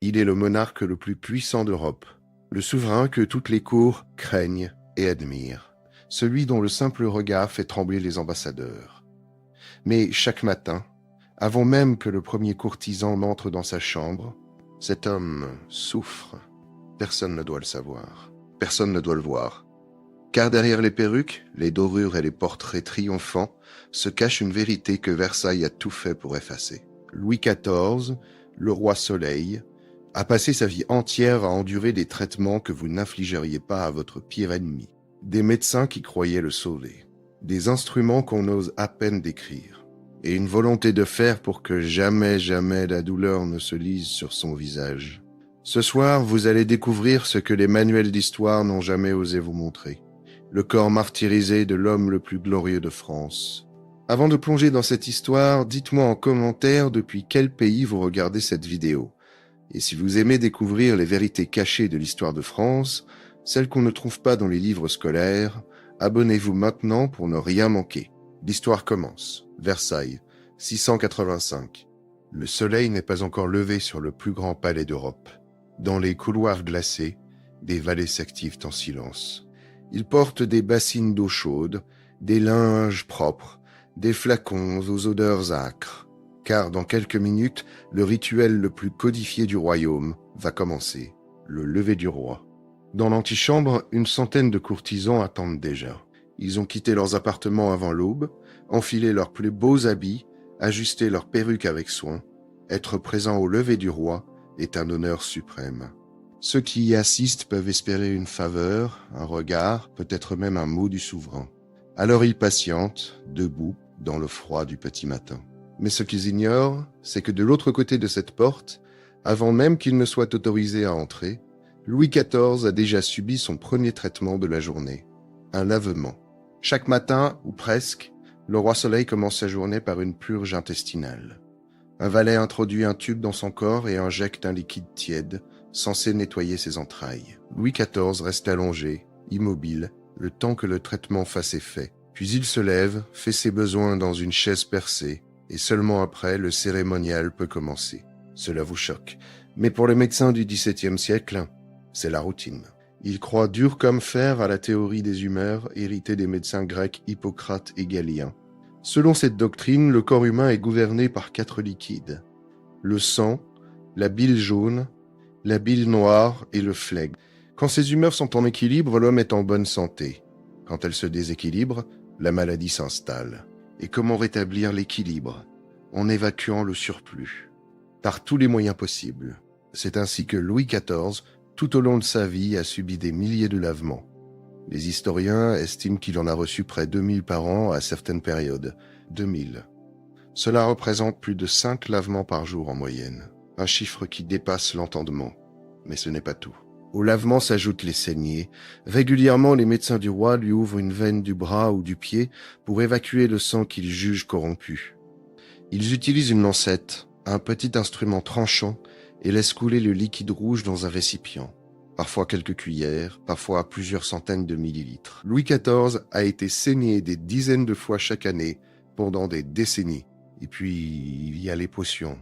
Il est le monarque le plus puissant d'Europe, le souverain que toutes les cours craignent et admirent, celui dont le simple regard fait trembler les ambassadeurs. Mais chaque matin, avant même que le premier courtisan n'entre dans sa chambre, cet homme souffre. Personne ne doit le savoir, personne ne doit le voir. Car derrière les perruques, les dorures et les portraits triomphants se cache une vérité que Versailles a tout fait pour effacer. Louis XIV, le roi Soleil, a passé sa vie entière à endurer des traitements que vous n'infligeriez pas à votre pire ennemi. Des médecins qui croyaient le sauver, des instruments qu'on ose à peine décrire, et une volonté de faire pour que jamais la douleur ne se lise sur son visage. Ce soir, vous allez découvrir ce que les manuels d'histoire n'ont jamais osé vous montrer. Le corps martyrisé de l'homme le plus glorieux de France. Avant de plonger dans cette histoire, dites-moi en commentaire depuis quel pays vous regardez cette vidéo. Et si vous aimez découvrir les vérités cachées de l'histoire de France, celles qu'on ne trouve pas dans les livres scolaires, abonnez-vous maintenant pour ne rien manquer. L'histoire commence. Versailles, 685. Le soleil n'est pas encore levé sur le plus grand palais d'Europe. Dans les couloirs glacés, des valets s'activent en silence. Ils portent des bassines d'eau chaude, des linges propres, des flacons aux odeurs âcres. Car dans quelques minutes, le rituel le plus codifié du royaume va commencer, le lever du roi. Dans l'antichambre, une centaine de courtisans attendent déjà. Ils ont quitté leurs appartements avant l'aube, enfilé leurs plus beaux habits, ajusté leurs perruques avec soin. Être présent au lever du roi est un honneur suprême. Ceux qui y assistent peuvent espérer une faveur, un regard, peut-être même un mot du souverain. Alors ils patientent, debout, dans le froid du petit matin. Mais ce qu'ils ignorent, c'est que de l'autre côté de cette porte, avant même qu'il ne soit autorisé à entrer, Louis XIV a déjà subi son premier traitement de la journée, un lavement. Chaque matin, ou presque, le roi Soleil commence sa journée par une purge intestinale. Un valet introduit un tube dans son corps et injecte un liquide tiède, censé nettoyer ses entrailles. Louis XIV reste allongé, immobile, le temps que le traitement fasse effet. Puis il se lève, fait ses besoins dans une chaise percée, et seulement après, le cérémonial peut commencer. Cela vous choque. Mais pour les médecins du XVIIe siècle, c'est la routine. Ils croient dur comme fer à la théorie des humeurs héritée des médecins grecs Hippocrate et Galien. Selon cette doctrine, le corps humain est gouverné par 4 liquides. Le sang, la bile jaune, la bile noire et le flegme. Quand ces humeurs sont en équilibre, l'homme est en bonne santé. Quand elles se déséquilibrent, la maladie s'installe. Et comment rétablir l'équilibre? En évacuant le surplus. Par tous les moyens possibles. C'est ainsi que Louis XIV, tout au long de sa vie, a subi des milliers de lavements. Les historiens estiment qu'il en a reçu près de 2000 par an à certaines périodes. 2000. Cela représente plus de 5 lavements par jour en moyenne. Un chiffre qui dépasse l'entendement. Mais ce n'est pas tout. Au lavement s'ajoutent les saignées. Régulièrement, les médecins du roi lui ouvrent une veine du bras ou du pied pour évacuer le sang qu'ils jugent corrompu. Ils utilisent une lancette, un petit instrument tranchant, et laissent couler le liquide rouge dans un récipient. Parfois quelques cuillères, parfois plusieurs centaines de millilitres. Louis XIV a été saigné des dizaines de fois chaque année pendant des décennies. Et puis, il y a les potions.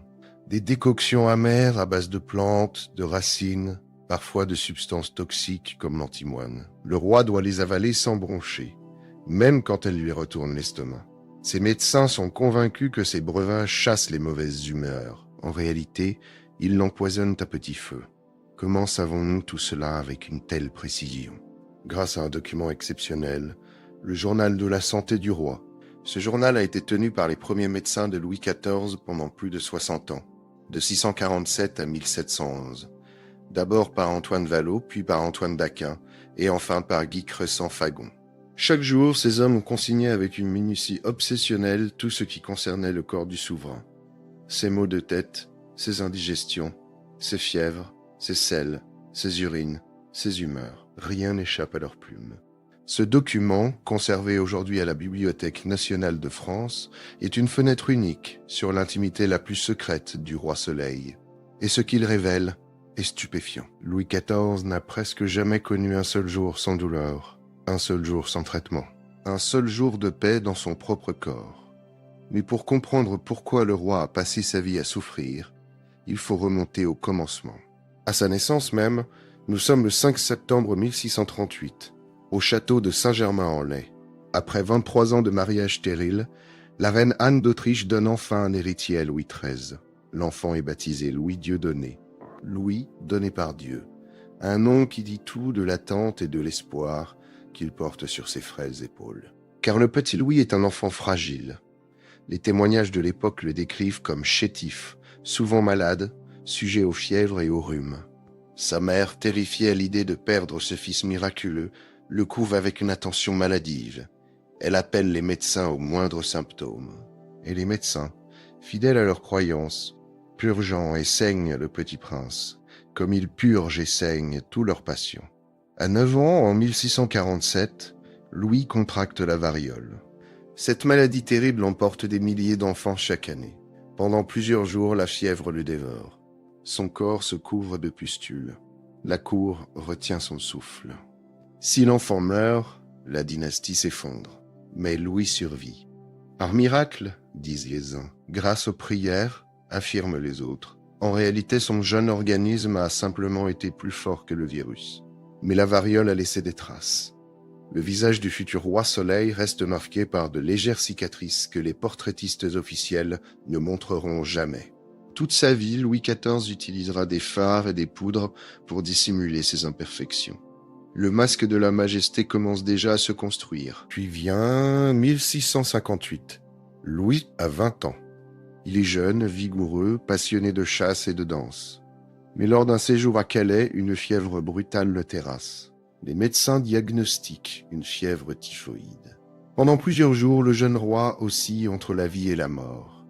Des décoctions amères à base de plantes, de racines, parfois de substances toxiques comme l'antimoine. Le roi doit les avaler sans broncher, même quand elles lui retournent l'estomac. Ces médecins sont convaincus que ces breuvages chassent les mauvaises humeurs. En réalité, ils l'empoisonnent à petit feu. Comment savons-nous tout cela avec une telle précision? Grâce à un document exceptionnel, le journal de la santé du roi. Ce journal a été tenu par les premiers médecins de Louis XIV pendant plus de 60 ans, de 647 à 1711. D'abord par Antoine Vallot, puis par Antoine d'Aquin, et enfin par Guy Crescent-Fagon. Chaque jour, ces hommes ont consigné avec une minutie obsessionnelle tout ce qui concernait le corps du souverain. Ses maux de tête, ses indigestions, ses fièvres, ses selles, ses urines, ses humeurs. Rien n'échappe à leurs plumes. Ce document, conservé aujourd'hui à la Bibliothèque nationale de France, est une fenêtre unique sur l'intimité la plus secrète du roi Soleil. Et ce qu'il révèle est stupéfiant. Louis XIV n'a presque jamais connu un seul jour sans douleur, un seul jour sans traitement, un seul jour de paix dans son propre corps. Mais pour comprendre pourquoi le roi a passé sa vie à souffrir, il faut remonter au commencement. À sa naissance même, nous sommes le 5 septembre 1638, au château de Saint-Germain-en-Laye. Après 23 ans de mariage stérile, la reine Anne d'Autriche donne enfin un héritier à Louis XIII. L'enfant est baptisé Louis Dieudonné. Louis donné par Dieu. Un nom qui dit tout de l'attente et de l'espoir qu'il porte sur ses frêles épaules. Car le petit Louis est un enfant fragile. Les témoignages de l'époque le décrivent comme chétif, souvent malade, sujet aux fièvres et au rhume. Sa mère, terrifiée à l'idée de perdre ce fils miraculeux, le couvre avec une attention maladive. Elle appelle les médecins aux moindres symptômes. Et les médecins, fidèles à leurs croyances, purgeant et saignent le petit prince, comme ils purgent et saignent tous leurs patients. À 9 ans, en 1647, Louis contracte la variole. Cette maladie terrible emporte des milliers d'enfants chaque année. Pendant plusieurs jours, la fièvre le dévore. Son corps se couvre de pustules. La cour retient son souffle. Si l'enfant meurt, la dynastie s'effondre. Mais Louis survit. Par miracle, disent les uns, grâce aux prières, affirment les autres. En réalité, son jeune organisme a simplement été plus fort que le virus. Mais la variole a laissé des traces. Le visage du futur roi Soleil reste marqué par de légères cicatrices que les portraitistes officiels ne montreront jamais. Toute sa vie, Louis XIV utilisera des fards et des poudres pour dissimuler ses imperfections. Le masque de la majesté commence déjà à se construire. Puis vient 1658. Louis a 20 ans. Il est jeune, vigoureux, passionné de chasse et de danse. Mais lors d'un séjour à Calais, une fièvre brutale le terrasse. Les médecins diagnostiquent une fièvre typhoïde. Pendant plusieurs jours, le jeune roi oscille entre la vie et la mort.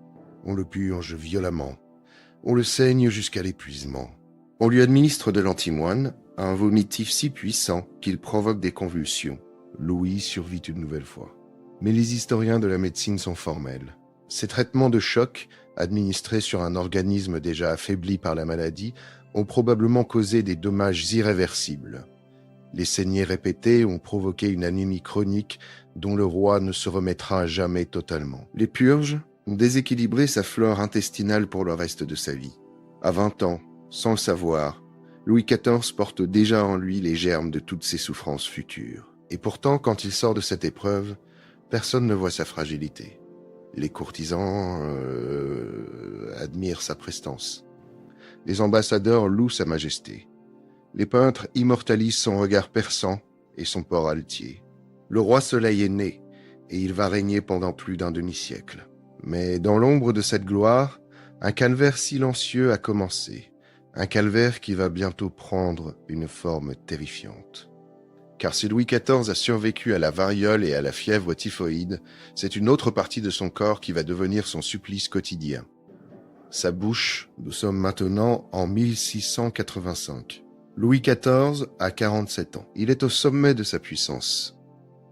On le purge violemment. On le saigne jusqu'à l'épuisement. On lui administre de l'antimoine, un vomitif si puissant qu'il provoque des convulsions. Louis survit une nouvelle fois. Mais les historiens de la médecine sont formels. Ces traitements de choc, administrés sur un organisme déjà affaibli par la maladie, ont probablement causé des dommages irréversibles. Les saignées répétées ont provoqué une anémie chronique dont le roi ne se remettra jamais totalement. Les purges ont déséquilibré sa flore intestinale pour le reste de sa vie. À 20 ans, sans le savoir, Louis XIV porte déjà en lui les germes de toutes ses souffrances futures. Et pourtant, quand il sort de cette épreuve, personne ne voit sa fragilité. Les courtisans admirent sa prestance. Les ambassadeurs louent sa majesté. Les peintres immortalisent son regard perçant et son port altier. Le roi Soleil est né, et il va régner pendant plus d'un demi-siècle. Mais dans l'ombre de cette gloire, un calvaire silencieux a commencé. Un calvaire qui va bientôt prendre une forme terrifiante. Car si Louis XIV a survécu à la variole et à la fièvre typhoïde, c'est une autre partie de son corps qui va devenir son supplice quotidien. Sa bouche, nous sommes maintenant en 1685. Louis XIV a 47 ans. Il est au sommet de sa puissance.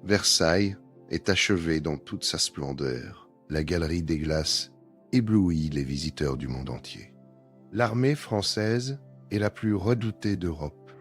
Versailles est achevé dans toute sa splendeur. La galerie des glaces éblouit les visiteurs du monde entier. L'armée française est la plus redoutée d'Europe.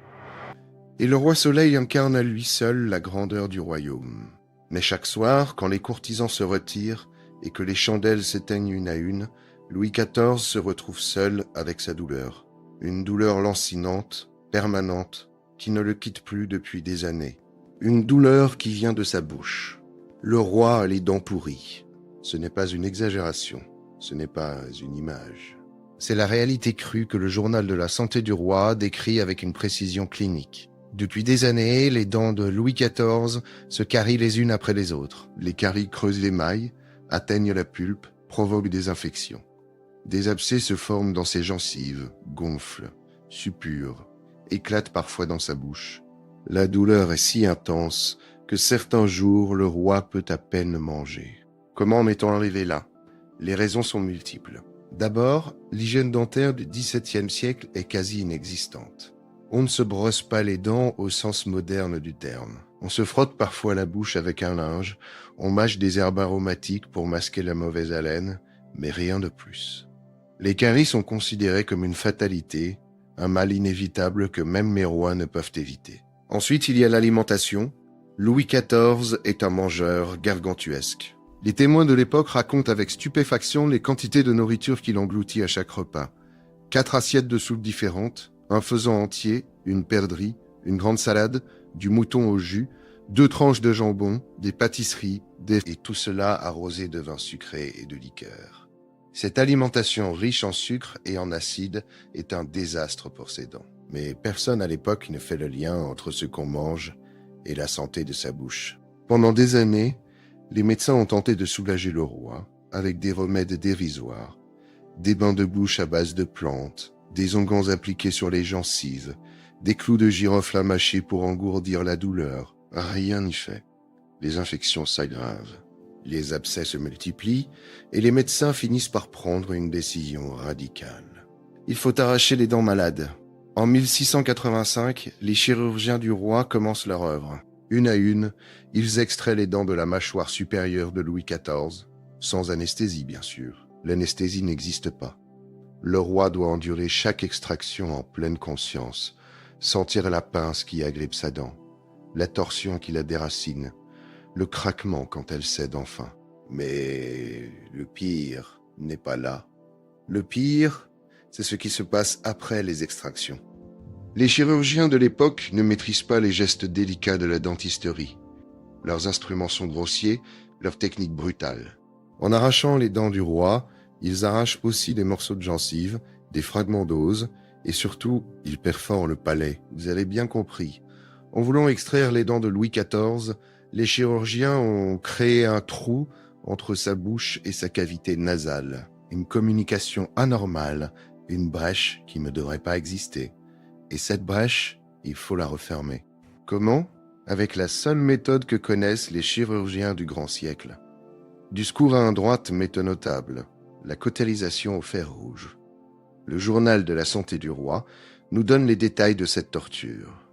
Et le roi Soleil incarne à lui seul la grandeur du royaume. Mais chaque soir, quand les courtisans se retirent et que les chandelles s'éteignent une à une, Louis XIV se retrouve seul avec sa douleur. Une douleur lancinante, permanente, qui ne le quitte plus depuis des années. Une douleur qui vient de sa bouche. Le roi a les dents pourries. Ce n'est pas une exagération, ce n'est pas une image. C'est la réalité crue que le journal de la santé du roi décrit avec une précision clinique. Depuis des années, les dents de Louis XIV se carient les unes après les autres. Les caries creusent l'émail, atteignent la pulpe, provoquent des infections. Des abcès se forment dans ses gencives, gonflent, suppurent, éclatent parfois dans sa bouche. La douleur est si intense que certains jours, le roi peut à peine manger. Comment en est-on arrivé là? Les raisons sont multiples. D'abord, l'hygiène dentaire du XVIIe siècle est quasi inexistante. On ne se brosse pas les dents au sens moderne du terme. On se frotte parfois la bouche avec un linge, on mâche des herbes aromatiques pour masquer la mauvaise haleine, mais rien de plus. Les caries sont considérées comme une fatalité, un mal inévitable que même les rois ne peuvent éviter. Ensuite, il y a l'alimentation. Louis XIV est un mangeur gargantuesque. Les témoins de l'époque racontent avec stupéfaction les quantités de nourriture qu'il engloutit à chaque repas. 4 assiettes de soupe différentes, un faisan entier, une perdrix, une grande salade, du mouton au jus, 2 tranches de jambon, des pâtisseries, et tout cela arrosé de vin sucré et de liqueur. Cette alimentation riche en sucre et en acide est un désastre pour ses dents. Mais personne à l'époque ne fait le lien entre ce qu'on mange et la santé de sa bouche. Pendant des années, les médecins ont tenté de soulager le roi avec des remèdes dérisoires, des bains de bouche à base de plantes, des onguents appliqués sur les gencives, des clous de girofle à mâcher pour engourdir la douleur. Rien n'y fait. Les infections s'aggravent, les abcès se multiplient et les médecins finissent par prendre une décision radicale. Il faut arracher les dents malades. En 1685, les chirurgiens du roi commencent leur œuvre. Une à une, ils extraient les dents de la mâchoire supérieure de Louis XIV, sans anesthésie bien sûr. L'anesthésie n'existe pas. Le roi doit endurer chaque extraction en pleine conscience, sentir la pince qui agrippe sa dent, la torsion qui la déracine, le craquement quand elle cède enfin. Mais le pire n'est pas là. Le pire, c'est ce qui se passe après les extractions. Les chirurgiens de l'époque ne maîtrisent pas les gestes délicats de la dentisterie. Leurs instruments sont grossiers, leur technique brutale. En arrachant les dents du roi, ils arrachent aussi des morceaux de gencives, des fragments d'os, et surtout, ils perforent le palais. Vous avez bien compris. En voulant extraire les dents de Louis XIV, les chirurgiens ont créé un trou entre sa bouche et sa cavité nasale. Une communication anormale, une brèche qui ne devrait pas exister. Et cette brèche, il faut la refermer. Comment ? Avec la seule méthode que connaissent les chirurgiens du grand siècle. Du scourin droite méthode notable, la cautérisation au fer rouge. Le journal de la santé du roi nous donne les détails de cette torture.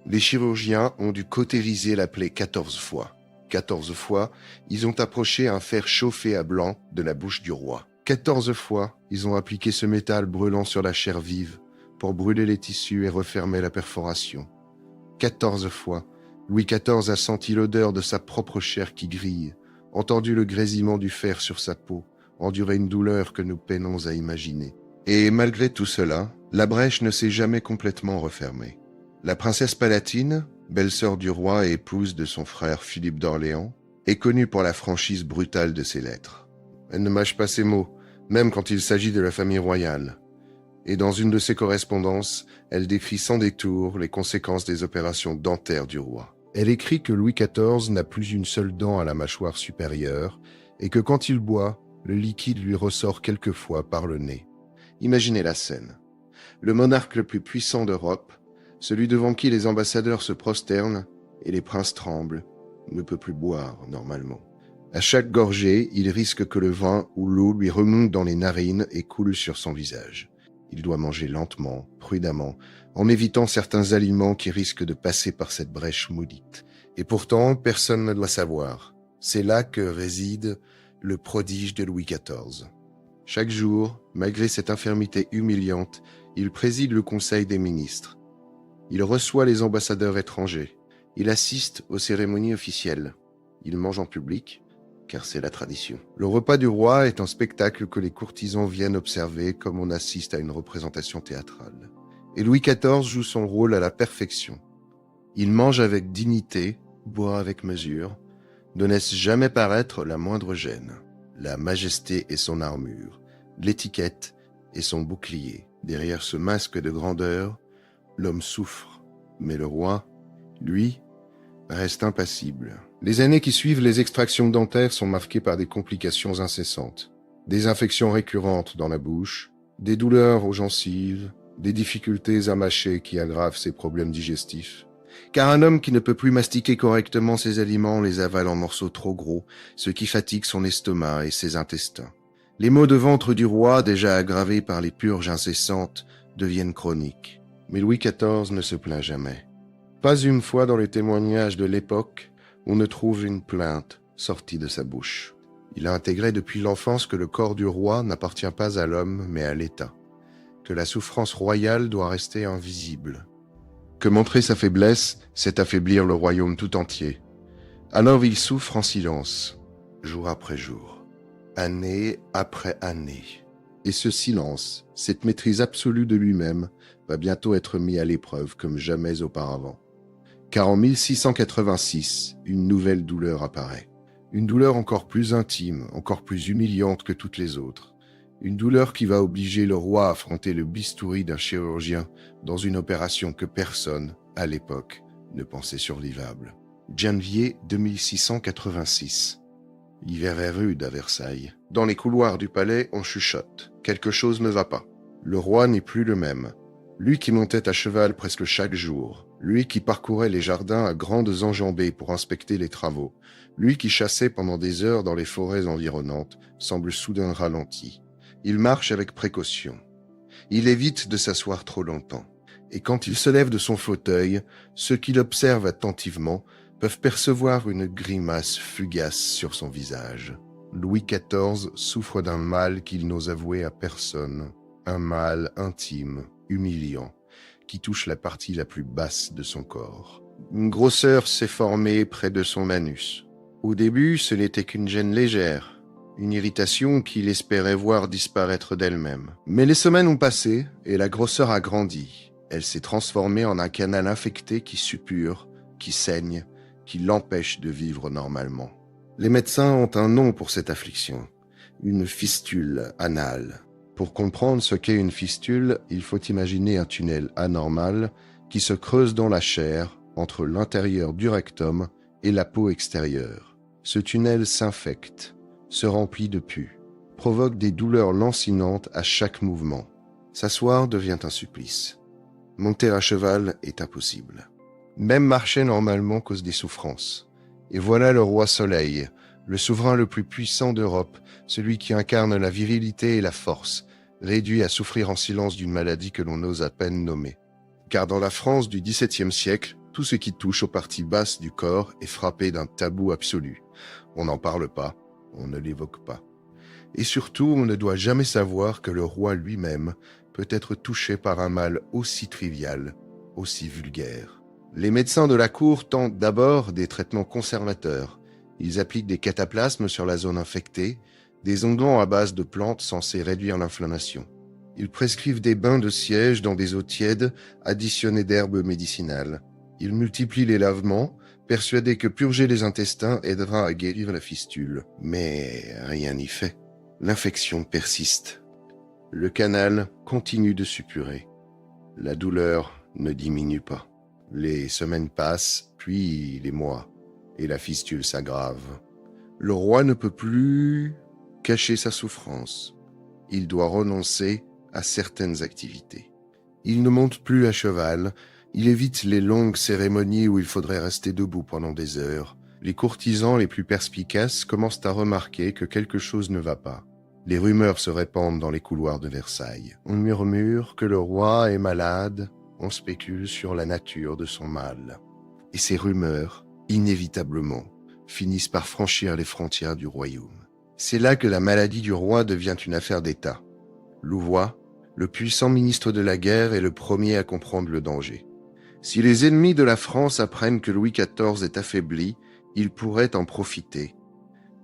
Les chirurgiens ont dû cautériser la plaie 14 fois. 14 fois, ils ont approché un fer chauffé à blanc de la bouche du roi. 14 fois, ils ont appliqué ce métal brûlant sur la chair vive pour brûler les tissus et refermer la perforation. 14 fois, Louis XIV a senti l'odeur de sa propre chair qui grille, entendu le grésillement du fer sur sa peau, enduré une douleur que nous peinons à imaginer. Et malgré tout cela, la brèche ne s'est jamais complètement refermée. La princesse Palatine, belle-sœur du roi et épouse de son frère Philippe d'Orléans, est connue pour la franchise brutale de ses lettres. Elle ne mâche pas ses mots, même quand il s'agit de la famille royale. Et dans une de ses correspondances, elle décrit sans détour les conséquences des opérations dentaires du roi. Elle écrit que Louis XIV n'a plus une seule dent à la mâchoire supérieure et que quand il boit, le liquide lui ressort quelquefois par le nez. Imaginez la scène. Le monarque le plus puissant d'Europe, celui devant qui les ambassadeurs se prosternent et les princes tremblent, ne peut plus boire normalement. À chaque gorgée, il risque que le vin ou l'eau lui remonte dans les narines et coule sur son visage. Il doit manger lentement, prudemment, en évitant certains aliments qui risquent de passer par cette brèche maudite. Et pourtant, personne ne doit savoir. C'est là que réside le prodige de Louis XIV. Chaque jour, malgré cette infirmité humiliante, il préside le Conseil des ministres. Il reçoit les ambassadeurs étrangers. Il assiste aux cérémonies officielles. Il mange en public, car c'est la tradition. Le repas du roi est un spectacle que les courtisans viennent observer comme on assiste à une représentation théâtrale. Et Louis XIV joue son rôle à la perfection. Il mange avec dignité, boit avec mesure, ne laisse jamais paraître la moindre gêne. La majesté est son armure, l'étiquette est son bouclier. Derrière ce masque de grandeur, l'homme souffre, mais le roi, lui, reste impassible. Les années qui suivent les extractions dentaires sont marquées par des complications incessantes, des infections récurrentes dans la bouche, des douleurs aux gencives, des difficultés à mâcher qui aggravent ses problèmes digestifs. Car un homme qui ne peut plus mastiquer correctement ses aliments les avale en morceaux trop gros, ce qui fatigue son estomac et ses intestins. Les maux de ventre du roi, déjà aggravés par les purges incessantes, deviennent chroniques. Mais Louis XIV ne se plaint jamais. Pas une fois dans les témoignages de l'époque, on ne trouve une plainte sortie de sa bouche. Il a intégré depuis l'enfance que le corps du roi n'appartient pas à l'homme, mais à l'État. Que la souffrance royale doit rester invisible. Que montrer sa faiblesse, c'est affaiblir le royaume tout entier. Alors il souffre en silence, jour après jour, année après année. Et ce silence, cette maîtrise absolue de lui-même, va bientôt être mis à l'épreuve comme jamais auparavant. Car en 1686, une nouvelle douleur apparaît. Une douleur encore plus intime, encore plus humiliante que toutes les autres. Une douleur qui va obliger le roi à affronter le bistouri d'un chirurgien dans une opération que personne, à l'époque, ne pensait survivable. Janvier 2686. L'hiver est rude à Versailles. Dans les couloirs du palais, on chuchote. Quelque chose ne va pas. Le roi n'est plus le même. Lui qui montait à cheval presque chaque jour, lui qui parcourait les jardins à grandes enjambées pour inspecter les travaux, lui qui chassait pendant des heures dans les forêts environnantes, semble soudain ralenti. Il marche avec précaution. Il évite de s'asseoir trop longtemps. Et quand il se lève de son fauteuil, ceux qui l'observent attentivement peuvent percevoir une grimace fugace sur son visage. Louis XIV souffre d'un mal qu'il n'ose avouer à personne, un mal intime, humiliant, qui touche la partie la plus basse de son corps. Une grosseur s'est formée près de son anus. Au début, ce n'était qu'une gêne légère, une irritation qu'il espérait voir disparaître d'elle-même. Mais les semaines ont passé et la grosseur a grandi. Elle s'est transformée en un canal infecté qui suppure, qui saigne, qui l'empêche de vivre normalement. Les médecins ont un nom pour cette affliction, une fistule anale. Pour comprendre ce qu'est une fistule, il faut imaginer un tunnel anormal qui se creuse dans la chair entre l'intérieur du rectum et la peau extérieure. Ce tunnel s'infecte, se remplit de pus, provoque des douleurs lancinantes à chaque mouvement. S'asseoir devient un supplice. Monter à cheval est impossible. Même marcher normalement cause des souffrances. Et voilà le roi Soleil, le souverain le plus puissant d'Europe, celui qui incarne la virilité et la force, réduit à souffrir en silence d'une maladie que l'on ose à peine nommer. Car dans la France du XVIIe siècle, tout ce qui touche aux parties basses du corps est frappé d'un tabou absolu. On n'en parle pas, on ne l'évoque pas. Et surtout, on ne doit jamais savoir que le roi lui-même peut être touché par un mal aussi trivial, aussi vulgaire. Les médecins de la cour tentent d'abord des traitements conservateurs. Ils appliquent des cataplasmes sur la zone infectée, des onguents à base de plantes censées réduire l'inflammation. Ils prescrivent des bains de siège dans des eaux tièdes additionnées d'herbes médicinales. Ils multiplient les lavements, persuadés que purger les intestins aidera à guérir la fistule. Mais rien n'y fait. L'infection persiste. Le canal continue de suppurer. La douleur ne diminue pas. Les semaines passent, puis les mois, et la fistule s'aggrave. Le roi ne peut plus cacher sa souffrance. Il doit renoncer à certaines activités. Il ne monte plus à cheval, il évite les longues cérémonies où il faudrait rester debout pendant des heures. Les courtisans les plus perspicaces commencent à remarquer que quelque chose ne va pas. Les rumeurs se répandent dans les couloirs de Versailles. On murmure que le roi est malade, on spécule sur la nature de son mal. Et ces rumeurs, inévitablement, finissent par franchir les frontières du royaume. C'est là que la maladie du roi devient une affaire d'État. Louvois, le puissant ministre de la guerre, est le premier à comprendre le danger. Si les ennemis de la France apprennent que Louis XIV est affaibli, ils pourraient en profiter.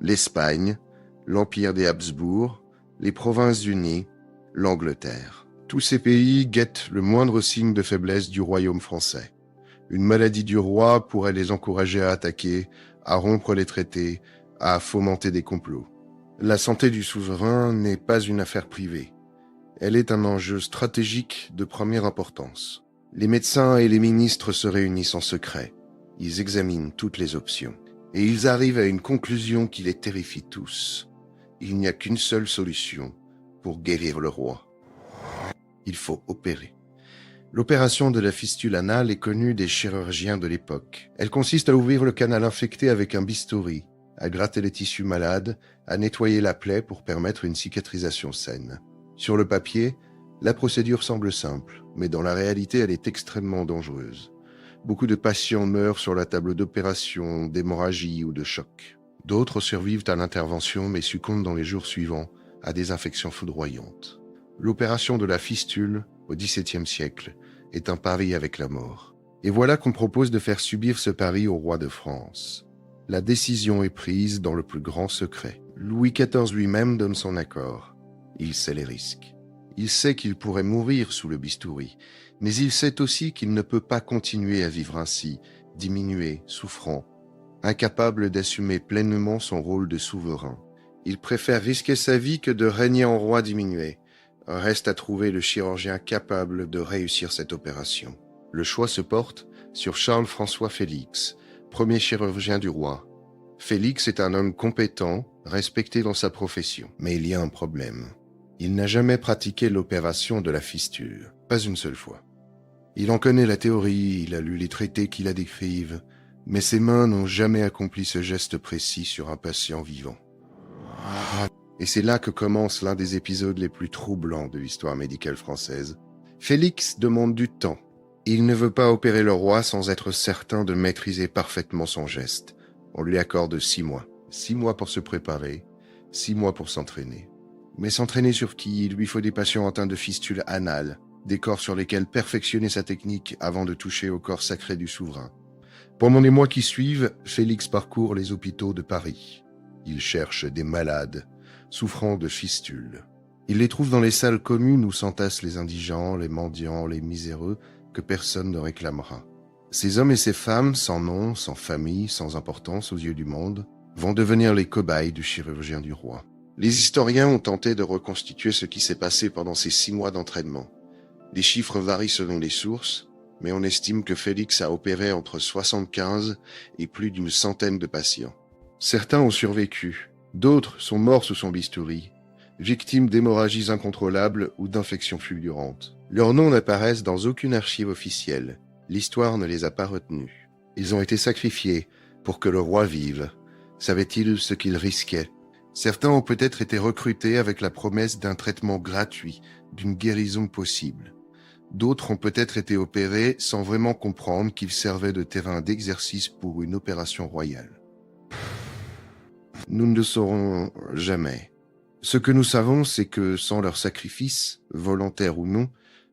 L'Espagne, l'Empire des Habsbourg, les Provinces-Unies, l'Angleterre. Tous ces pays guettent le moindre signe de faiblesse du royaume français. Une maladie du roi pourrait les encourager à attaquer, à rompre les traités, à fomenter des complots. La santé du souverain n'est pas une affaire privée. Elle est un enjeu stratégique de première importance. Les médecins et les ministres se réunissent en secret. Ils examinent toutes les options. Et ils arrivent à une conclusion qui les terrifie tous. Il n'y a qu'une seule solution pour guérir le roi. Il faut opérer. L'opération de la fistule anale est connue des chirurgiens de l'époque. Elle consiste à ouvrir le canal infecté avec un bistouri, à gratter les tissus malades, à nettoyer la plaie pour permettre une cicatrisation saine. Sur le papier, la procédure semble simple, mais dans la réalité, elle est extrêmement dangereuse. Beaucoup de patients meurent sur la table d'opération, d'hémorragie ou de choc. D'autres survivent à l'intervention mais succombent dans les jours suivants à des infections foudroyantes. L'opération de la fistule, au XVIIe siècle, est un pari avec la mort. Et voilà qu'on propose de faire subir ce pari au roi de France. La décision est prise dans le plus grand secret. Louis XIV lui-même donne son accord. Il sait les risques. Il sait qu'il pourrait mourir sous le bistouri, mais il sait aussi qu'il ne peut pas continuer à vivre ainsi, diminué, souffrant, incapable d'assumer pleinement son rôle de souverain. Il préfère risquer sa vie que de régner en roi diminué. Reste à trouver le chirurgien capable de réussir cette opération. Le choix se porte sur Charles-François Félix, premier chirurgien du roi. Félix est un homme compétent, respecté dans sa profession. Mais il y a un problème. Il n'a jamais pratiqué l'opération de la fistule, pas une seule fois. Il en connaît la théorie, il a lu les traités qui la décrivent, mais ses mains n'ont jamais accompli ce geste précis sur un patient vivant. Et c'est là que commence l'un des épisodes les plus troublants de l'histoire médicale française. Félix demande du temps. Il ne veut pas opérer le roi sans être certain de maîtriser parfaitement son geste. On lui accorde 6 mois. 6 mois pour se préparer, 6 mois pour s'entraîner. Mais s'entraîner sur qui? Il lui faut des patients atteints de fistules anales, des corps sur lesquels perfectionner sa technique avant de toucher au corps sacré du souverain. Pendant les mois qui suivent, Félix parcourt les hôpitaux de Paris. Il cherche des malades, souffrant de fistules. Il les trouve dans les salles communes où s'entassent les indigents, les mendiants, les miséreux, que personne ne réclamera. Ces hommes et ces femmes, sans nom, sans famille, sans importance aux yeux du monde, vont devenir les cobayes du chirurgien du roi. Les historiens ont tenté de reconstituer ce qui s'est passé pendant ces 6 mois d'entraînement. Les chiffres varient selon les sources, mais on estime que Félix a opéré entre 75 et plus d'une centaine de patients. Certains ont survécu, d'autres sont morts sous son bistouri, victimes d'hémorragies incontrôlables ou d'infections fulgurantes. Leurs noms n'apparaissent dans aucune archive officielle. L'histoire ne les a pas retenus. Ils ont été sacrifiés pour que le roi vive. Savait-il ce qu'il risquait? Certains ont peut-être été recrutés avec la promesse d'un traitement gratuit, d'une guérison possible. D'autres ont peut-être été opérés sans vraiment comprendre qu'ils servaient de terrain d'exercice pour une opération royale. Nous ne le saurons jamais. Ce que nous savons, c'est que sans leur sacrifice, volontaire ou non,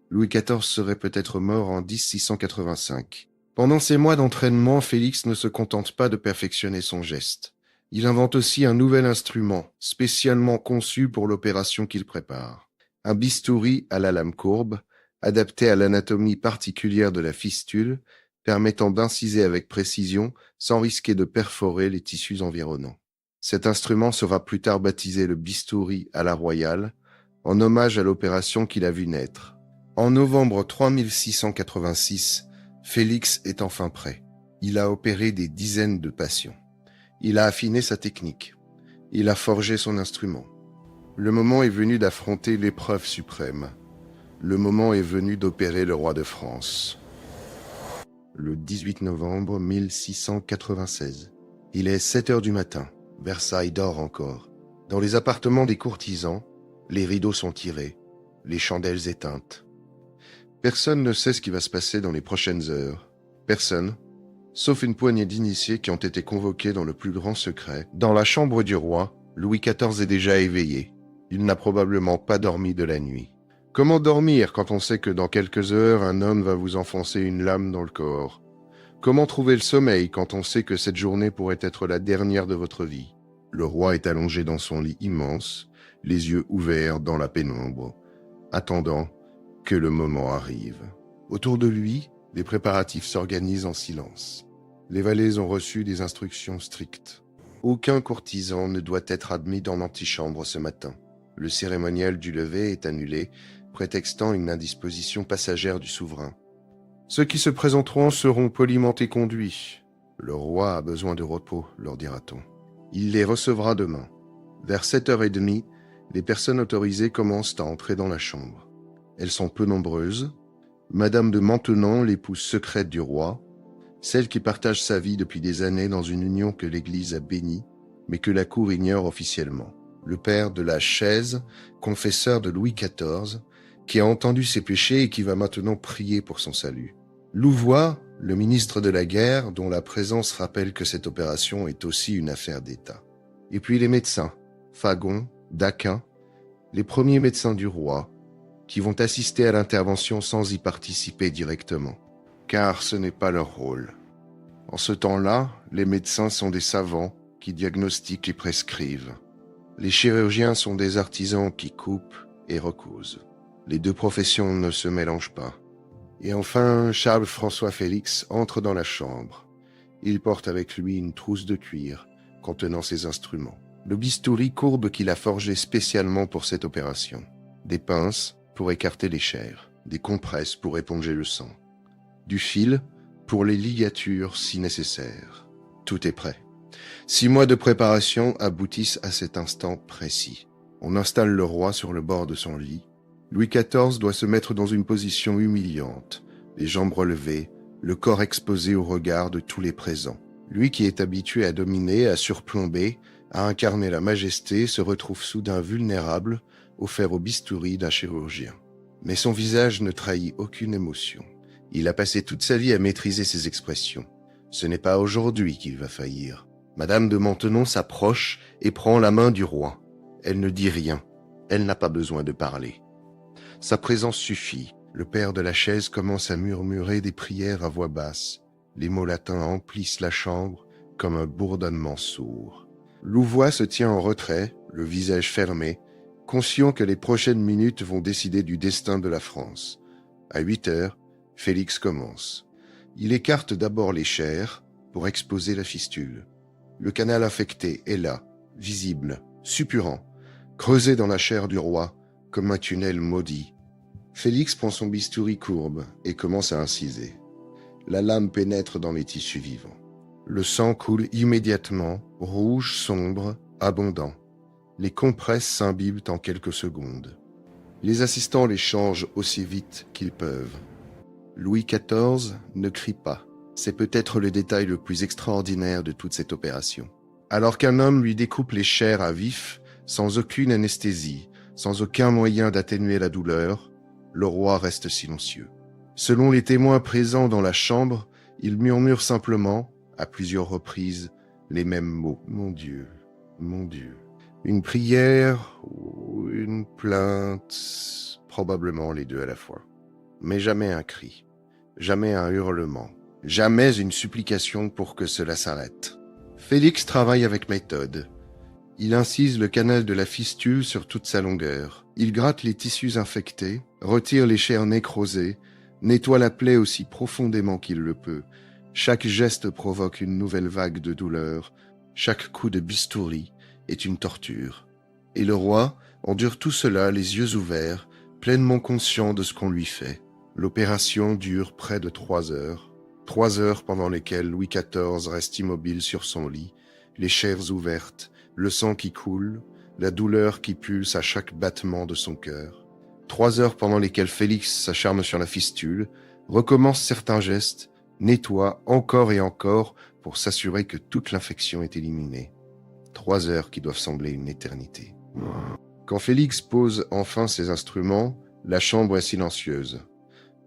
Louis XIV serait peut-être mort en 1685. Pendant ces mois d'entraînement, Félix ne se contente pas de perfectionner son geste. Il invente aussi un nouvel instrument, spécialement conçu pour l'opération qu'il prépare. Un bistouri à la lame courbe, adapté à l'anatomie particulière de la fistule, permettant d'inciser avec précision sans risquer de perforer les tissus environnants. Cet instrument sera plus tard baptisé le bistouri à la royale, en hommage à l'opération qu'il a vu naître. En novembre 3686, Félix est enfin prêt. Il a opéré des dizaines de patients. Il a affiné sa technique. Il a forgé son instrument. Le moment est venu d'affronter l'épreuve suprême. Le moment est venu d'opérer le roi de France. Le 18 novembre 1696. Il est 7 heures du matin. Versailles dort encore. Dans les appartements des courtisans, les rideaux sont tirés, les chandelles éteintes. Personne ne sait ce qui va se passer dans les prochaines heures. Personne, sauf une poignée d'initiés qui ont été convoqués dans le plus grand secret. Dans la chambre du roi, Louis XIV est déjà éveillé. Il n'a probablement pas dormi de la nuit. Comment dormir quand on sait que dans quelques heures, un homme va vous enfoncer une lame dans le corps? Comment trouver le sommeil quand on sait que cette journée pourrait être la dernière de votre vie? Le roi est allongé dans son lit immense, les yeux ouverts dans la pénombre, attendant que le moment arrive. Autour de lui, les préparatifs s'organisent en silence. Les valets ont reçu des instructions strictes. Aucun courtisan ne doit être admis dans l'antichambre ce matin. Le cérémonial du lever est annulé, prétextant une indisposition passagère du souverain. Ceux qui se présenteront seront poliment éconduits. Le roi a besoin de repos, leur dira-t-on. Il les recevra demain. Vers 7h30, les personnes autorisées commencent à entrer dans la chambre. Elles sont peu nombreuses. Madame de Maintenon, l'épouse secrète du roi, celle qui partage sa vie depuis des années dans une union que l'Église a bénie, mais que la cour ignore officiellement. Le père de la Chaise, confesseur de Louis XIV, qui a entendu ses péchés et qui va maintenant prier pour son salut. Louvois, le ministre de la guerre, dont la présence rappelle que cette opération est aussi une affaire d'État. Et puis les médecins, Fagon, Daquin, les premiers médecins du roi, qui vont assister à l'intervention sans y participer directement, car ce n'est pas leur rôle. En ce temps-là, les médecins sont des savants qui diagnostiquent et prescrivent. Les chirurgiens sont des artisans qui coupent et recousent. Les deux professions ne se mélangent pas. Et enfin, Charles-François Félix entre dans la chambre. Il porte avec lui une trousse de cuir contenant ses instruments. Le bistouri courbe qu'il a forgé spécialement pour cette opération. Des pinces pour écarter les chairs. Des compresses pour éponger le sang. Du fil pour les ligatures si nécessaire. Tout est prêt. 6 mois de préparation aboutissent à cet instant précis. On installe le roi sur le bord de son lit. Louis XIV doit se mettre dans une position humiliante, les jambes relevées, le corps exposé au regard de tous les présents. Lui qui est habitué à dominer, à surplomber, à incarner la majesté, se retrouve soudain vulnérable, offert au bistouri d'un chirurgien. Mais son visage ne trahit aucune émotion. Il a passé toute sa vie à maîtriser ses expressions. Ce n'est pas aujourd'hui qu'il va faillir. Madame de Maintenon s'approche et prend la main du roi. Elle ne dit rien. Elle n'a pas besoin de parler. Sa présence suffit. Le père de la chaise commence à murmurer des prières à voix basse. Les mots latins emplissent la chambre comme un bourdonnement sourd. Louvois se tient en retrait, le visage fermé, conscient que les prochaines minutes vont décider du destin de la France. À 8 heures, Félix commence. Il écarte d'abord les chairs pour exposer la fistule. Le canal infecté est là, visible, suppurant, creusé dans la chair du roi, comme un tunnel maudit. Félix prend son bistouri courbe et commence à inciser. La lame pénètre dans les tissus vivants. Le sang coule immédiatement, rouge, sombre, abondant. Les compresses s'imbibent en quelques secondes. Les assistants les changent aussi vite qu'ils peuvent. Louis XIV ne crie pas. C'est peut-être le détail le plus extraordinaire de toute cette opération. Alors qu'un homme lui découpe les chairs à vif, sans aucune anesthésie, sans aucun moyen d'atténuer la douleur, le roi reste silencieux. Selon les témoins présents dans la chambre, il murmure simplement, à plusieurs reprises, les mêmes mots. « Mon Dieu, mon Dieu ». Une prière ou une plainte, probablement les deux à la fois. Mais jamais un cri, jamais un hurlement, jamais une supplication pour que cela s'arrête. Félix travaille avec méthode. Il incise le canal de la fistule sur toute sa longueur. Il gratte les tissus infectés, retire les chairs nécrosées, nettoie la plaie aussi profondément qu'il le peut. Chaque geste provoque une nouvelle vague de douleur. Chaque coup de bistouri est une torture. Et le roi endure tout cela les yeux ouverts, pleinement conscient de ce qu'on lui fait. L'opération dure près de 3 heures. 3 heures pendant lesquelles Louis XIV reste immobile sur son lit, les chairs ouvertes, le sang qui coule, la douleur qui pulse à chaque battement de son cœur. 3 heures pendant lesquelles Félix s'acharne sur la fistule, recommence certains gestes, nettoie encore et encore pour s'assurer que toute l'infection est éliminée. 3 heures qui doivent sembler une éternité. Quand Félix pose enfin ses instruments, la chambre est silencieuse.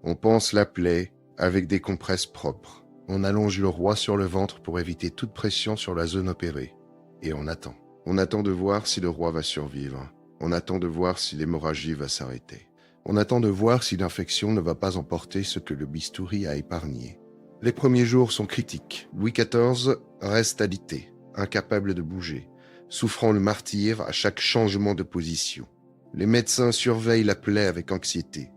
On panse la plaie avec des compresses propres. On allonge le roi sur le ventre pour éviter toute pression sur la zone opérée. Et on attend. On attend de voir si le roi va survivre. On attend de voir si l'hémorragie va s'arrêter. On attend de voir si l'infection ne va pas emporter ce que le bistouri a épargné. Les premiers jours sont critiques. Louis XIV reste alité, incapable de bouger, souffrant le martyre à chaque changement de position. Les médecins surveillent la plaie avec anxiété.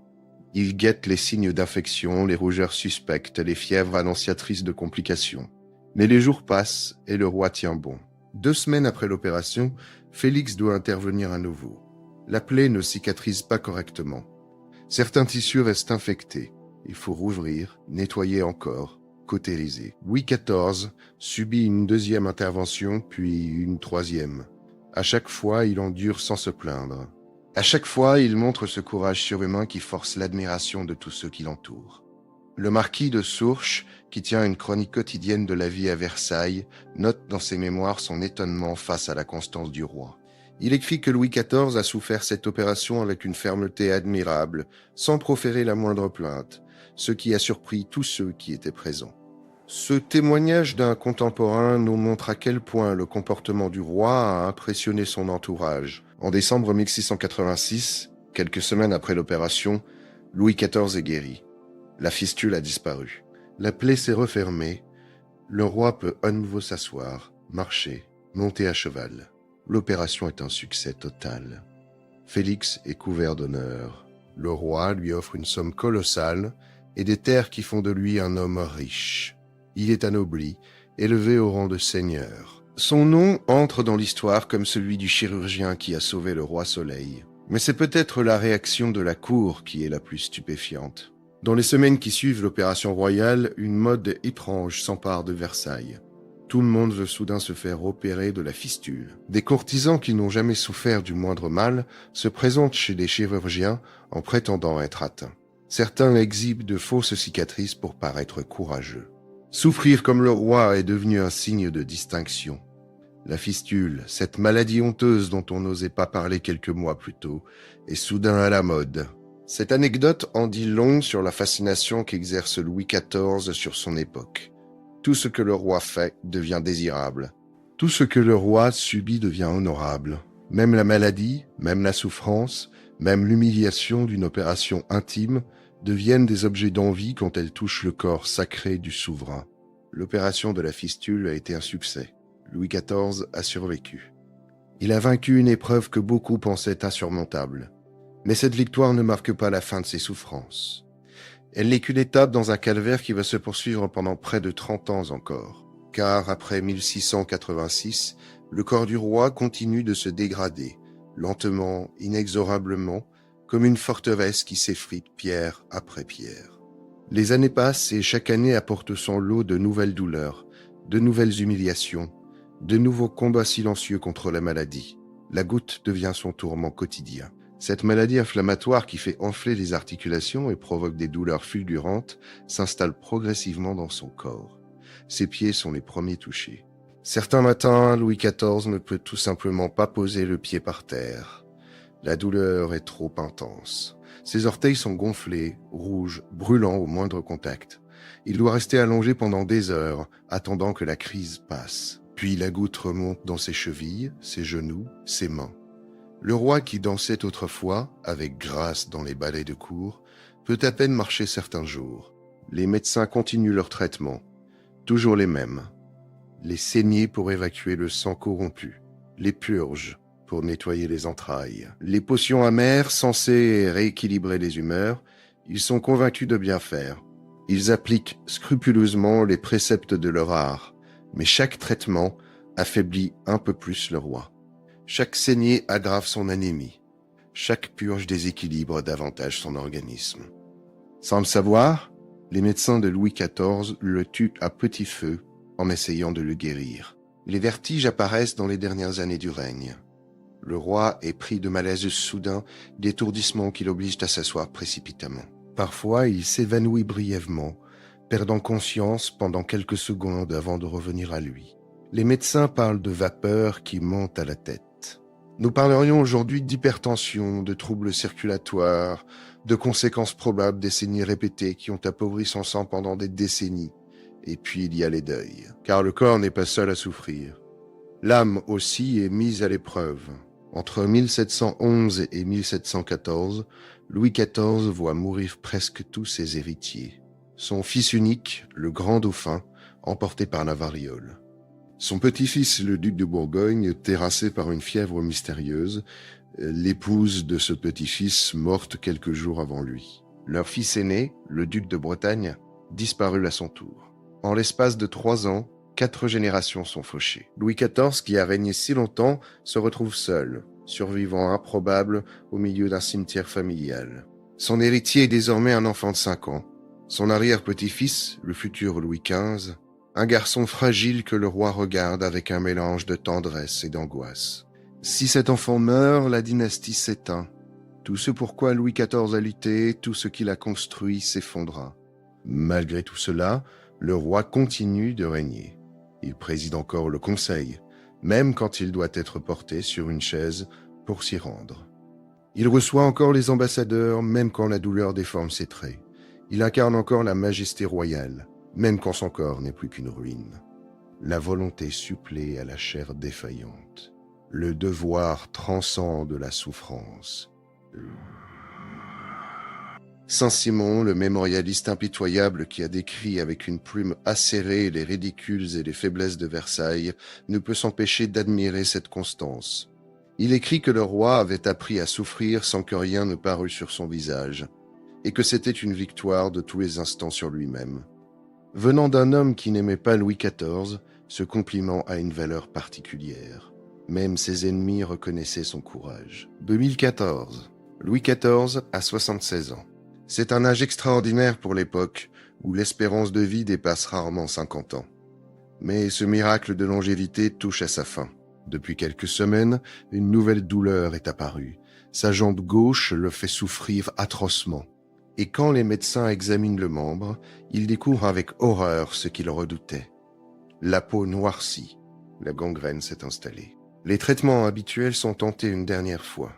Ils guettent les signes d'infection, les rougeurs suspectes, les fièvres annonciatrices de complications. Mais les jours passent et le roi tient bon. 2 semaines après l'opération, Félix doit intervenir à nouveau. La plaie ne cicatrise pas correctement. Certains tissus restent infectés. Il faut rouvrir, nettoyer encore, cautériser. Louis XIV subit une 2e intervention, puis une 3e. À chaque fois, il endure sans se plaindre. À chaque fois, il montre ce courage surhumain qui force l'admiration de tous ceux qui l'entourent. Le marquis de Sourches, qui tient une chronique quotidienne de la vie à Versailles, note dans ses mémoires son étonnement face à la constance du roi. Il écrit que Louis XIV a souffert cette opération avec une fermeté admirable, sans proférer la moindre plainte, ce qui a surpris tous ceux qui étaient présents. Ce témoignage d'un contemporain nous montre à quel point le comportement du roi a impressionné son entourage. En décembre 1686, quelques semaines après l'opération, Louis XIV est guéri. La fistule a disparu. La plaie s'est refermée. Le roi peut à nouveau s'asseoir, marcher, monter à cheval. L'opération est un succès total. Félix est couvert d'honneur. Le roi lui offre une somme colossale et des terres qui font de lui un homme riche. Il est anobli, élevé au rang de seigneur. Son nom entre dans l'histoire comme celui du chirurgien qui a sauvé le roi Soleil. Mais c'est peut-être la réaction de la cour qui est la plus stupéfiante. Dans les semaines qui suivent l'opération royale, une mode étrange s'empare de Versailles. Tout le monde veut soudain se faire opérer de la fistule. Des courtisans qui n'ont jamais souffert du moindre mal se présentent chez des chirurgiens en prétendant être atteints. Certains exhibent de fausses cicatrices pour paraître courageux. Souffrir comme le roi est devenu un signe de distinction. La fistule, cette maladie honteuse dont on n'osait pas parler quelques mois plus tôt, est soudain à la mode. Cette anecdote en dit long sur la fascination qu'exerce Louis XIV sur son époque. Tout ce que le roi fait devient désirable. Tout ce que le roi subit devient honorable. Même la maladie, même la souffrance, même l'humiliation d'une opération intime deviennent des objets d'envie quand elles touchent le corps sacré du souverain. L'opération de la fistule a été un succès. Louis XIV a survécu. Il a vaincu une épreuve que beaucoup pensaient insurmontable. Mais cette victoire ne marque pas la fin de ses souffrances. Elle n'est qu'une étape dans un calvaire qui va se poursuivre pendant près de 30 ans encore. Car après 1686, le corps du roi continue de se dégrader, lentement, inexorablement, comme une forteresse qui s'effrite pierre après pierre. Les années passent et chaque année apporte son lot de nouvelles douleurs, de nouvelles humiliations, de nouveaux combats silencieux contre la maladie. La goutte devient son tourment quotidien. Cette maladie inflammatoire qui fait enfler les articulations et provoque des douleurs fulgurantes s'installe progressivement dans son corps. Ses pieds sont les premiers touchés. Certains matins, Louis XIV ne peut tout simplement pas poser le pied par terre. La douleur est trop intense. Ses orteils sont gonflés, rouges, brûlants au moindre contact. Il doit rester allongé pendant des heures, attendant que la crise passe. Puis la goutte remonte dans ses chevilles, ses genoux, ses mains. Le roi qui dansait autrefois, avec grâce dans les ballets de cour, peut à peine marcher certains jours. Les médecins continuent leur traitement, toujours les mêmes. Les saignées pour évacuer le sang corrompu, les purges pour nettoyer les entrailles, les potions amères censées rééquilibrer les humeurs, ils sont convaincus de bien faire. Ils appliquent scrupuleusement les préceptes de leur art, mais chaque traitement affaiblit un peu plus le roi. Chaque saignée aggrave son anémie. Chaque purge déséquilibre davantage son organisme. Sans le savoir, les médecins de Louis XIV le tuent à petit feu en essayant de le guérir. Les vertiges apparaissent dans les dernières années du règne. Le roi est pris de malaise soudain, d'étourdissement qui l'obligent à s'asseoir précipitamment. Parfois, il s'évanouit brièvement, perdant conscience pendant quelques secondes avant de revenir à lui. Les médecins parlent de vapeur qui monte à la tête. Nous parlerions aujourd'hui d'hypertension, de troubles circulatoires, de conséquences probables des saignées répétées qui ont appauvri son sang pendant des décennies. Et puis il y a les deuils, car le corps n'est pas seul à souffrir. L'âme aussi est mise à l'épreuve. Entre 1711 et 1714, Louis XIV voit mourir presque tous ses héritiers. Son fils unique, le grand dauphin, emporté par la variole. Son petit-fils, le duc de Bourgogne, terrassé par une fièvre mystérieuse, l'épouse de ce petit-fils morte quelques jours avant lui. Leur fils aîné, le duc de Bretagne, disparut à son tour. En l'espace de 3 ans, 4 générations sont fauchées. Louis XIV, qui a régné si longtemps, se retrouve seul, survivant improbable au milieu d'un cimetière familial. Son héritier est désormais un enfant de 5 ans. Son arrière-petit-fils, le futur Louis XV, un garçon fragile que le roi regarde avec un mélange de tendresse et d'angoisse. Si cet enfant meurt, la dynastie s'éteint. Tout ce pourquoi Louis XIV a lutté, tout ce qu'il a construit s'effondra. Malgré tout cela, le roi continue de régner. Il préside encore le conseil, même quand il doit être porté sur une chaise pour s'y rendre. Il reçoit encore les ambassadeurs, même quand la douleur déforme ses traits. Il incarne encore la majesté royale, même quand son corps n'est plus qu'une ruine. La volonté supplée à la chair défaillante. Le devoir transcende la souffrance. Saint-Simon, le mémorialiste impitoyable qui a décrit avec une plume acérée les ridicules et les faiblesses de Versailles, ne peut s'empêcher d'admirer cette constance. Il écrit que le roi avait appris à souffrir sans que rien ne parût sur son visage, et que c'était une victoire de tous les instants sur lui-même. Venant d'un homme qui n'aimait pas Louis XIV, ce compliment a une valeur particulière. Même ses ennemis reconnaissaient son courage. 2014. Louis XIV a 76 ans. C'est un âge extraordinaire pour l'époque, où l'espérance de vie dépasse rarement 50 ans. Mais ce miracle de longévité touche à sa fin. Depuis quelques semaines, une nouvelle douleur est apparue. Sa jambe gauche le fait souffrir atrocement. Et quand les médecins examinent le membre, ils découvrent avec horreur ce qu'ils redoutaient. La peau noircie, la gangrène s'est installée. Les traitements habituels sont tentés une dernière fois.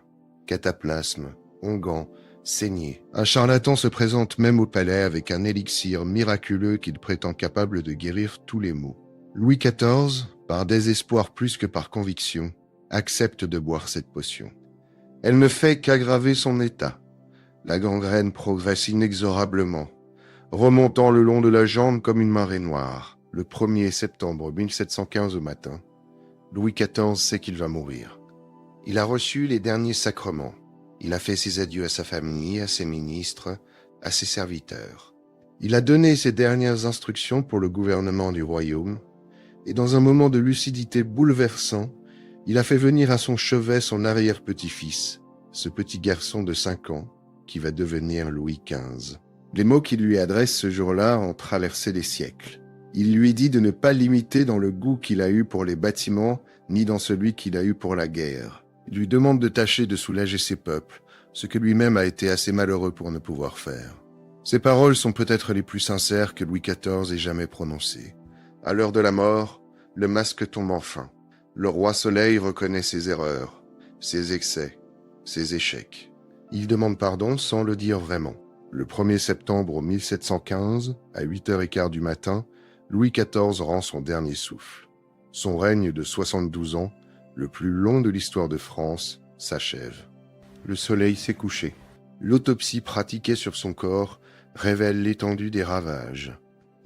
Cataplasme, onguent, saignée. Un charlatan se présente même au palais avec un élixir miraculeux qu'il prétend capable de guérir tous les maux. Louis XIV, par désespoir plus que par conviction, accepte de boire cette potion. Elle ne fait qu'aggraver son état. La gangrène progresse inexorablement, remontant le long de la jambe comme une marée noire. Le 1er septembre 1715 au matin, Louis XIV sait qu'il va mourir. Il a reçu les derniers sacrements. Il a fait ses adieux à sa famille, à ses ministres, à ses serviteurs. Il a donné ses dernières instructions pour le gouvernement du royaume, et dans un moment de lucidité bouleversant, il a fait venir à son chevet son arrière-petit-fils, ce petit garçon de 5 ans, qui va devenir Louis XV. Les mots qu'il lui adresse ce jour-là ont traversé les siècles. Il lui dit de ne pas l'imiter dans le goût qu'il a eu pour les bâtiments, ni dans celui qu'il a eu pour la guerre. Il lui demande de tâcher de soulager ses peuples, ce que lui-même a été assez malheureux pour ne pouvoir faire. Ces paroles sont peut-être les plus sincères que Louis XIV ait jamais prononcées. À l'heure de la mort, le masque tombe enfin. Le roi Soleil reconnaît ses erreurs, ses excès, ses échecs. Il demande pardon sans le dire vraiment. Le 1er septembre 1715, à 8h15 du matin, Louis XIV rend son dernier souffle. Son règne de 72 ans, le plus long de l'histoire de France, s'achève. Le soleil s'est couché. L'autopsie pratiquée sur son corps révèle l'étendue des ravages.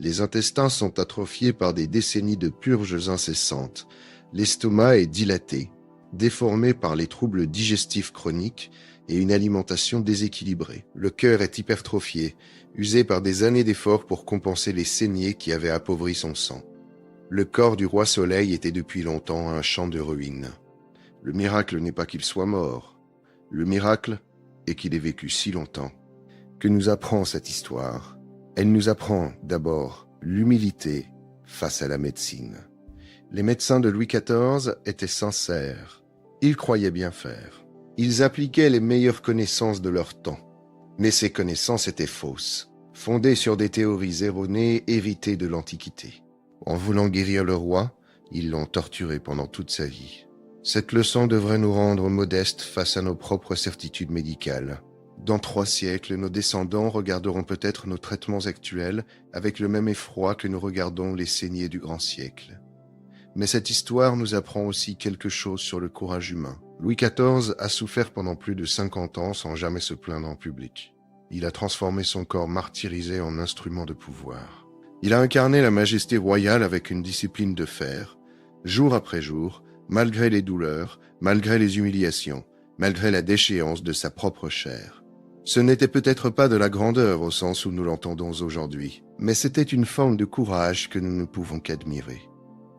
Les intestins sont atrophiés par des décennies de purges incessantes. L'estomac est dilaté, déformé par les troubles digestifs chroniques et une alimentation déséquilibrée. Le cœur est hypertrophié, usé par des années d'efforts pour compenser les saignées qui avaient appauvri son sang. Le corps du roi Soleil était depuis longtemps un champ de ruines. Le miracle n'est pas qu'il soit mort. Le miracle est qu'il ait vécu si longtemps. Que nous apprend cette histoire ? Elle nous apprend d'abord l'humilité face à la médecine. Les médecins de Louis XIV étaient sincères. Ils croyaient bien faire. Ils appliquaient les meilleures connaissances de leur temps. Mais ces connaissances étaient fausses, fondées sur des théories erronées héritées de l'Antiquité. En voulant guérir le roi, ils l'ont torturé pendant toute sa vie. Cette leçon devrait nous rendre modestes face à nos propres certitudes médicales. Dans 3 siècles, nos descendants regarderont peut-être nos traitements actuels avec le même effroi que nous regardons les saignées du grand siècle. Mais cette histoire nous apprend aussi quelque chose sur le courage humain. Louis XIV a souffert pendant plus de 50 ans sans jamais se plaindre en public. Il a transformé son corps martyrisé en instrument de pouvoir. Il a incarné la majesté royale avec une discipline de fer, jour après jour, malgré les douleurs, malgré les humiliations, malgré la déchéance de sa propre chair. Ce n'était peut-être pas de la grandeur au sens où nous l'entendons aujourd'hui, mais c'était une forme de courage que nous ne pouvons qu'admirer.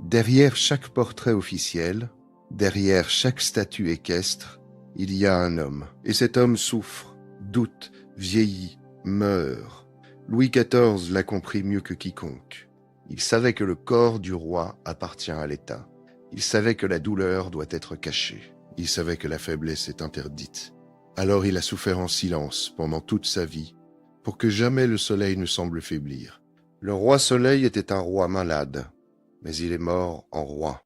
Derrière chaque portrait officiel, derrière chaque statue équestre, il y a un homme. Et cet homme souffre, doute, vieillit, meurt. Louis XIV l'a compris mieux que quiconque. Il savait que le corps du roi appartient à l'État. Il savait que la douleur doit être cachée. Il savait que la faiblesse est interdite. Alors il a souffert en silence pendant toute sa vie, pour que jamais le soleil ne semble faiblir. Le roi Soleil était un roi malade, mais il est mort en roi.